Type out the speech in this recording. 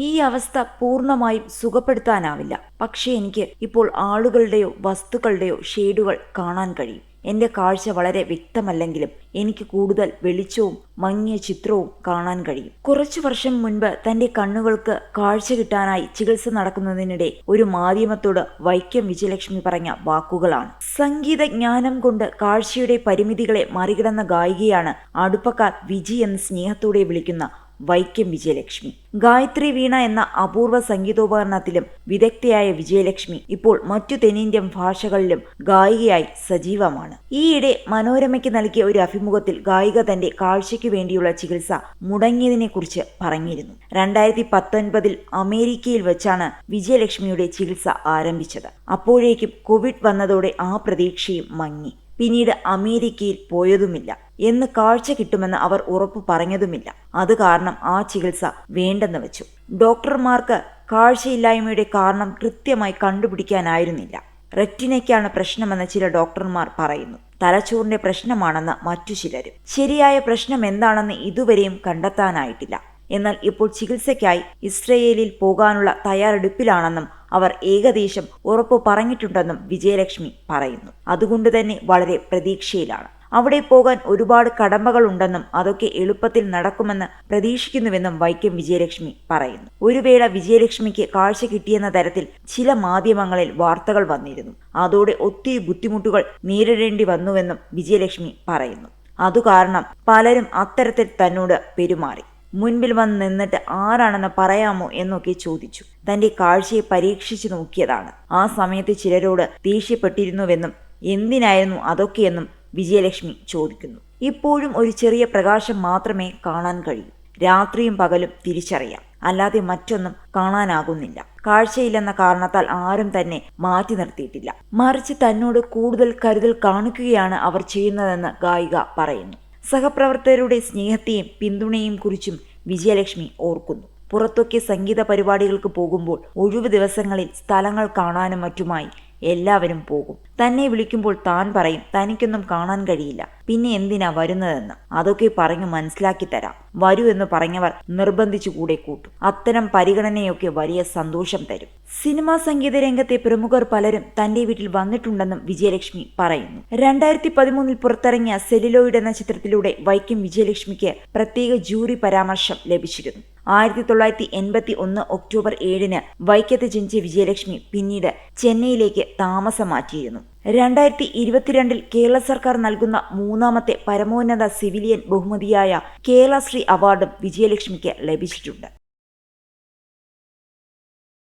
ഈ അവസ്ഥ പൂർണ്ണമായും സുഖപ്പെടുത്താനാവില്ല. പക്ഷേ എനിക്ക് ഇപ്പോൾ ആളുകളുടെയോ വസ്തുക്കളുടെയോ ഷേഡുകൾ കാണാൻ കഴിയും. എന്റെ കാഴ്ച വളരെ വ്യക്തമല്ലെങ്കിലും എനിക്ക് കൂടുതൽ വെളിച്ചവും മങ്ങിയ ചിത്രവും കാണാൻ കഴിയും. കുറച്ചു വർഷം മുൻപ് തന്റെ കണ്ണുകൾക്ക് കാഴ്ച കിട്ടാനായി ചികിത്സ നടക്കുന്നതിനിടെ ഒരു മാധ്യമത്തോട് വൈക്കം വിജയലക്ഷ്മി പറഞ്ഞ വാക്കുകളാണ്. സംഗീത ജ്ഞാനം കൊണ്ട് കാഴ്ചയുടെ പരിമിതികളെ മറികടന്ന ഗായികയാണ് അടുപ്പക്കാർ വിജി എന്ന് സ്നേഹത്തോടെ വിളിക്കുന്ന വൈക്കം വിജയലക്ഷ്മി. ഗായത്രി വീണ എന്ന അപൂർവ സംഗീതോപകരണത്തിലും വിദഗ്ധയായ വിജയലക്ഷ്മി ഇപ്പോൾ മറ്റു തെന്നിന്ത്യൻ ഭാഷകളിലും ഗായികയായി സജീവമാണ്. ഈയിടെ മനോരമയ്ക്ക് നൽകിയ ഒരു അഭിമുഖത്തിൽ ഗായിക തന്റെ കാഴ്ചയ്ക്ക് വേണ്ടിയുള്ള ചികിത്സ മുടങ്ങിയതിനെക്കുറിച്ച് പറഞ്ഞിരുന്നു. 2019 അമേരിക്കയിൽ വെച്ചാണ് വിജയലക്ഷ്മിയുടെ ചികിത്സ ആരംഭിച്ചത്. അപ്പോഴേക്കും കോവിഡ് വന്നതോടെ ആ പ്രതീക്ഷയും മങ്ങി. പിന്നീട് അമേരിക്കയിൽ പോയതുമില്ല. എന്ന് കാഴ്ച കിട്ടുമെന്ന് അവർ ഉറപ്പു പറഞ്ഞതുമില്ല. അത് കാരണം ആ ചികിത്സ വേണ്ടെന്ന് വെച്ചു. ഡോക്ടർമാർക്ക് കാഴ്ചയില്ലായ്മയുടെ കാരണം കൃത്യമായി കണ്ടുപിടിക്കാനായിരുന്നില്ല. റെറ്റിനയ്ക്കാണ് പ്രശ്നമെന്ന് ചില ഡോക്ടർമാർ പറയുന്നു. തലച്ചോറിന്റെ പ്രശ്നമാണെന്ന് മറ്റു ചിലരും. ശരിയായ പ്രശ്നം എന്താണെന്ന് ഇതുവരെയും കണ്ടെത്താനായിട്ടില്ല. എന്നാൽ ഇപ്പോൾ ചികിത്സയ്ക്കായി ഇസ്രയേലിൽ പോകാനുള്ള തയ്യാറെടുപ്പിലാണെന്നും അവർ ഏകദേശം ഉറപ്പു പറഞ്ഞിട്ടുണ്ടെന്നും വിജയലക്ഷ്മി പറയുന്നു. അതുകൊണ്ട് തന്നെ വളരെ പ്രതീക്ഷയിലാണ്. അവിടെ പോകാൻ ഒരുപാട് കടമ്പകളുണ്ടെന്നും അതൊക്കെ എളുപ്പത്തിൽ നടക്കുമെന്ന് പ്രതീക്ഷിക്കുന്നുവെന്നും വൈക്കം വിജയലക്ഷ്മി പറയുന്നു. ഒരു വേള വിജയലക്ഷ്മിക്ക് കാഴ്ച കിട്ടിയെന്ന തരത്തിൽ ചില മാധ്യമങ്ങളിൽ വാർത്തകൾ വന്നിരുന്നു. അതോടെ ഒത്തിരി ബുദ്ധിമുട്ടുകൾ നേരിടേണ്ടി വന്നുവെന്നും വിജയലക്ഷ്മി പറയുന്നു. അതുകാരണം പലരും അത്തരത്തിൽ തന്നോട് പെരുമാറി. മുൻപിൽ വന്ന് നിന്നിട്ട് ആരാണെന്ന് പറയാമോ എന്നൊക്കെ ചോദിച്ചു. തന്റെ കാഴ്ചയെ പരീക്ഷിച്ചു നോക്കിയതാണ്. ആ സമയത്ത് ചിലരോട് ദേഷ്യപ്പെട്ടിരുന്നുവെന്നും എന്തിനായിരുന്നു അതൊക്കെയെന്നും വിജയലക്ഷ്മി ചോദിക്കുന്നു. ഇപ്പോഴും ഒരു ചെറിയ പ്രകാശം മാത്രമേ കാണാൻ കഴിയൂ. രാത്രിയും പകലും തിരിച്ചറിയാം, അല്ലാതെ മറ്റൊന്നും കാണാനാകുന്നില്ല. കാഴ്ചയില്ലെന്ന കാരണത്താൽ ആരും തന്നെ മാറ്റി നിർത്തിയിട്ടില്ല. മറിച്ച് തന്നോട് കൂടുതൽ കരുതൽ കാണിക്കുകയാണ് അവർ ചെയ്യുന്നതെന്ന് ഗായിക പറയുന്നു. സഹപ്രവർത്തകരുടെ സ്നേഹത്തെയും പിന്തുണയും കുറിച്ചും വിജയലക്ഷ്മി ഓർക്കുന്നു. പുറത്തൊക്കെ സംഗീത പരിപാടികൾക്ക് പോകുമ്പോൾ ഒഴിവു ദിവസങ്ങളിൽ സ്ഥലങ്ങൾ കാണാനും മറ്റുമായി എല്ലാവരും പോകും. തന്നെ വിളിക്കുമ്പോൾ താൻ പറയും തനിക്കൊന്നും കാണാൻ കഴിയില്ല, പിന്നെ എന്തിനാ വരുന്നതെന്ന്. അതൊക്കെ പറഞ്ഞു മനസ്സിലാക്കി തരാം, വരൂ എന്ന് പറഞ്ഞവർ നിർബന്ധിച്ചു കൂടെ കൂട്ടും. അത്തരം പരിഗണനയൊക്കെ വലിയ സന്തോഷം തരും. സിനിമാ സംഗീത രംഗത്തെ പ്രമുഖർ പലരും തന്റെ വീട്ടിൽ വന്നിട്ടുണ്ടെന്നും വിജയലക്ഷ്മി പറയുന്നു. 2013 പുറത്തിറങ്ങിയ സെല്ലുലോയിഡ് എന്ന ചിത്രത്തിലൂടെ വൈക്കം വിജയലക്ഷ്മിക്ക് പ്രത്യേക ജൂറി പരാമർശം ലഭിച്ചിരുന്നു. 1981 ഒക്ടോബർ 7 വൈക്കത്ത് ജനിച്ച വിജയലക്ഷ്മി പിന്നീട് ചെന്നൈയിലേക്ക് താമസം മാറ്റിയിരുന്നു. 2022 കേരള സർക്കാർ നൽകുന്ന 3ാമത്തെ പരമോന്നത സിവിലിയൻ ബഹുമതിയായ കേരളശ്രീ അവാർഡും വിജയലക്ഷ്മിക്ക് ലഭിച്ചിട്ടുണ്ട്.